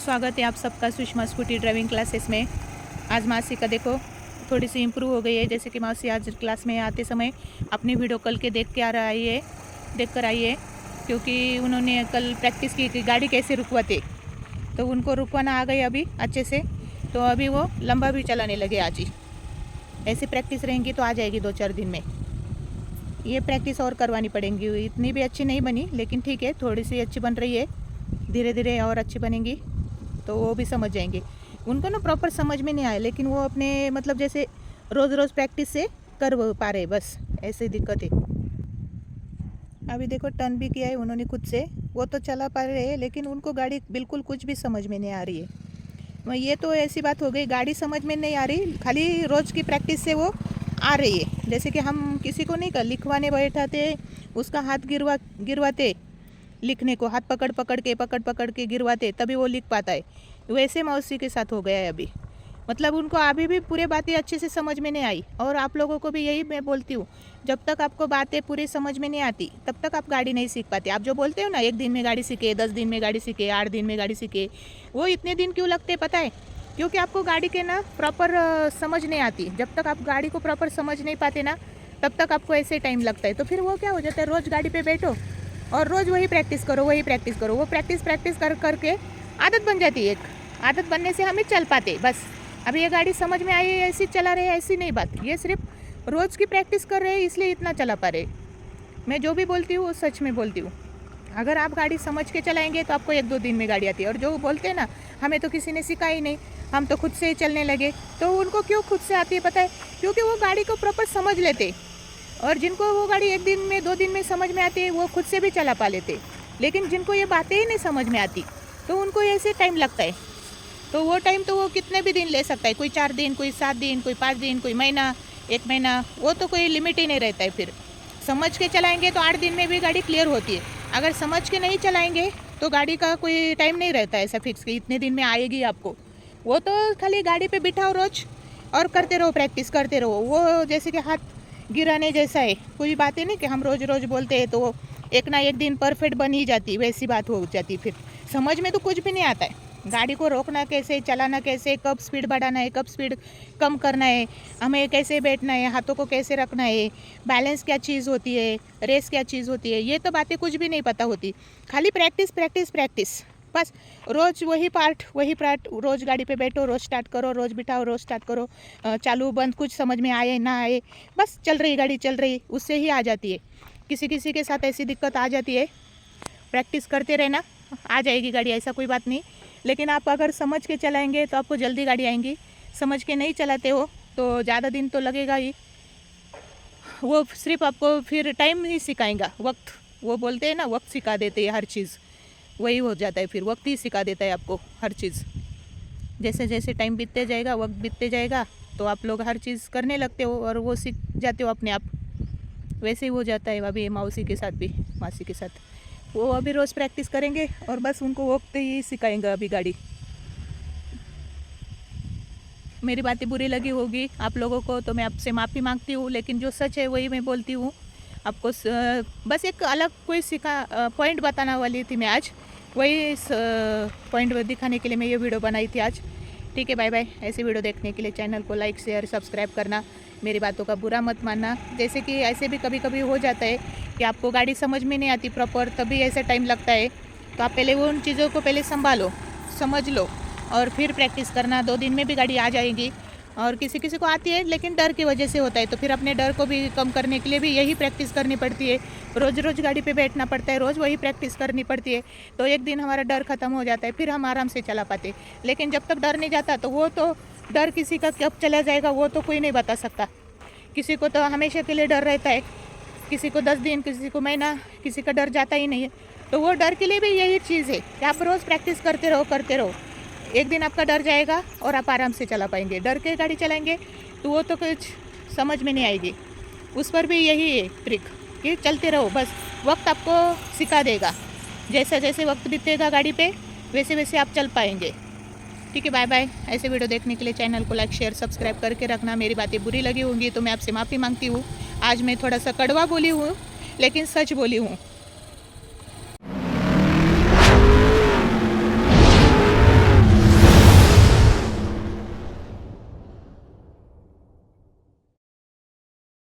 स्वागत है आप सबका सुषमा स्कूटी ड्राइविंग क्लासेस में। आज मासी का देखो थोड़ी सी इम्प्रूव हो गई है। जैसे कि मासी आज क्लास में आते समय अपनी वीडियो कॉल के देख कर आई है क्योंकि उन्होंने कल प्रैक्टिस की कि गाड़ी कैसे रुकवाते, तो उनको रुकवाना आ गई अभी अच्छे से। तो अभी वो लंबा भी चलाने लगे आज ही। ऐसे प्रैक्टिस रहेंगी तो आ जाएगी 2-4 दिन में। ये प्रैक्टिस और करवानी पड़ेंगी, इतनी भी अच्छी नहीं बनी लेकिन ठीक है, थोड़ी सी अच्छी बन रही है। धीरे धीरे और अच्छी बनेंगी तो वो भी समझ जाएंगे। उनको ना प्रॉपर समझ में नहीं आया, लेकिन वो अपने मतलब जैसे रोज़ रोज़ प्रैक्टिस से कर पा रहे, बस ऐसे दिक्कत है। अभी देखो टर्न भी किया है उन्होंने खुद से, वो तो चला पा रहे हैं लेकिन उनको गाड़ी बिल्कुल कुछ भी समझ में नहीं आ रही है। ये तो ऐसी बात हो गई, गाड़ी समझ में नहीं आ रही, खाली रोज़ की प्रैक्टिस से वो आ रही है। जैसे कि हम किसी को नहीं लिखवाने बैठाते, उसका हाथ गिरवाते, लिखने को हाथ पकड़ के गिरवाते, तभी वो लिख पाता है। वैसे मौसी के साथ हो गया है अभी। मतलब उनको अभी भी पूरी बातें अच्छे से समझ में नहीं आई। और आप लोगों को भी यही मैं बोलती हूँ, जब तक आपको बातें पूरी समझ में नहीं आती तब तक आप गाड़ी नहीं सीख पाते। आप जो बोलते हो ना 1 दिन में गाड़ी सीखे, 10 दिन में गाड़ी सीखे, 8 दिन में गाड़ी सीखे, वो इतने दिन क्यों लगते पता है? क्योंकि आपको गाड़ी के ना प्रॉपर समझ नहीं आती। जब तक आप गाड़ी को प्रॉपर समझ नहीं पाते ना, तब तक आपको ऐसे टाइम लगता है। तो फिर वो क्या हो जाता है, रोज़ गाड़ी पे बैठो और रोज़ वही प्रैक्टिस करो। वो प्रैक्टिस करके आदत बन जाती है। एक आदत बनने से हमें चल पाते बस। अभी ये गाड़ी समझ में आई, ऐसी चला रहे, ऐसी नहीं बात। ये सिर्फ रोज़ की प्रैक्टिस कर रहे हैं इसलिए इतना चला पा रहे। मैं जो भी बोलती हूँ वो सच में बोलती हूँ। अगर आप गाड़ी समझ के चलाएंगे तो आपको 1-2 दिन में गाड़ी आती है। और जो बोलते हैं ना हमें तो किसी ने सिखाई नहीं, हम तो खुद से ही चलने लगे, तो उनको क्यों खुद से आती है पता है? क्योंकि वो गाड़ी को प्रॉपर समझ लेते। और जिनको वो गाड़ी 1 दिन में 2 दिन में समझ में आती है वो खुद से भी चला पा लेते। लेकिन जिनको ये बातें ही नहीं समझ में आती तो उनको ऐसे टाइम लगता है। तो वो टाइम तो वो कितने भी दिन ले सकता है, कोई 4 दिन, कोई 7 दिन, कोई 5 दिन, कोई महीना, 1 महीना, वो तो कोई लिमिट ही नहीं रहता है। फिर समझ के चलाएंगे तो 8 दिन में भी गाड़ी क्लियर होती है। अगर समझ के नहीं चलाएंगे तो गाड़ी का कोई टाइम नहीं रहता है ऐसा फिक्स कि इतने दिन में आएगी आपको। वो तो खाली गाड़ी पे बिठाओ रोज और करते रहो, प्रैक्टिस करते रहो। वो जैसे कि हाथ गिराने जैसा है, कोई बात ही नहीं कि हम रोज़ रोज़ बोलते हैं तो एक ना एक दिन परफेक्ट बन ही जाती, वैसी बात हो जाती। फिर समझ में तो कुछ भी नहीं आता है। गाड़ी को रोकना कैसे, चलाना कैसे, कब स्पीड बढ़ाना है, कब स्पीड कम करना है, हमें कैसे बैठना है, हाथों को कैसे रखना है, बैलेंस क्या चीज़ होती है, रेस क्या चीज़ होती है, ये तो बातें कुछ भी नहीं पता होती। खाली प्रैक्टिस बस। रोज़ वही पार्ट रोज़ गाड़ी पे बैठो, रोज़ स्टार्ट करो, रोज़ बिठाओ, रोज़ स्टार्ट करो, चालू बंद कुछ समझ में आए ना आए, बस चल रही उससे ही आ जाती है। किसी किसी के साथ ऐसी दिक्कत आ जाती है। प्रैक्टिस करते रहना, आ जाएगी गाड़ी, ऐसा कोई बात नहीं। लेकिन आप अगर समझ के चलाएंगे तो आपको जल्दी गाड़ी आएंगी। समझ के नहीं चलाते हो तो ज़्यादा दिन तो लगेगा ही। वो सिर्फ आपको फिर टाइम ही सिखाएगा, वक्त। वो बोलते हैं ना वक्त सिखा देते हैं हर चीज़, वही हो जाता है। फिर वक्त ही सिखा देता है आपको हर चीज़। जैसे जैसे टाइम बीतते जाएगा, वक्त बीतते जाएगा, तो आप लोग हर चीज़ करने लगते हो और वो सीख जाते हो अपने आप। वैसे ही हो जाता है अभी मासी के साथ। वो अभी रोज़ प्रैक्टिस करेंगे और बस उनको वक्त ही सिखाएंगे अभी गाड़ी। मेरी बातें बुरी लगी होगी आप लोगों को तो मैं आपसे माफ़ी मांगती हूँ, लेकिन जो सच है वही मैं बोलती हूँ आपको। बस एक अलग कोई पॉइंट बताना वाली थी मैं आज, वही पॉइंट दिखाने के लिए मैं ये वीडियो बनाई थी आज। ठीक है, बाय बाय। ऐसे वीडियो देखने के लिए चैनल को लाइक शेयर सब्सक्राइब करना, मेरी बातों का बुरा मत मानना। जैसे कि ऐसे भी कभी कभी हो जाता है कि आपको गाड़ी समझ में नहीं आती प्रॉपर, तभी ऐसे टाइम लगता है। तो आप पहले वो उन चीज़ों को पहले संभालो, समझ लो और फिर प्रैक्टिस करना। 2 दिन में भी गाड़ी आ जाएगी। और किसी किसी को आती है लेकिन डर की वजह से होता है, तो फिर अपने डर को भी कम करने के लिए भी यही प्रैक्टिस करनी पड़ती है। रोज़ रोज़ गाड़ी पे बैठना पड़ता है, रोज़ वही प्रैक्टिस करनी पड़ती है। तो एक दिन हमारा डर ख़त्म हो जाता है, फिर हम आराम से चला पाते। लेकिन जब तक डर नहीं जाता तो वो तो डर किसी का कब चला जाएगा वो तो कोई नहीं बता सकता। किसी को तो हमेशा के लिए डर रहता है, किसी को 10 दिन, किसी को महीना, किसी का डर जाता ही नहीं है। तो वो डर के लिए भी यही चीज़ है कि आप रोज़ प्रैक्टिस करते रहो। एक दिन आपका डर जाएगा और आप आराम से चला पाएंगे। डर के गाड़ी चलाएंगे तो वो तो कुछ समझ में नहीं आएगी। उस पर भी यही है ट्रिक कि चलते रहो, बस वक्त आपको सिखा देगा। जैसे जैसे वक्त बीतेगा गाड़ी पे वैसे वैसे आप चल पाएंगे। ठीक है, बाय बाय। ऐसे वीडियो देखने के लिए चैनल को लाइक शेयर सब्सक्राइब करके रखना। मेरी बातें बुरी लगी होंगी तो मैं आपसे माफ़ी मांगती हूँ। आज मैं थोड़ा सा कड़वा बोली हूँ लेकिन सच बोली हूँ।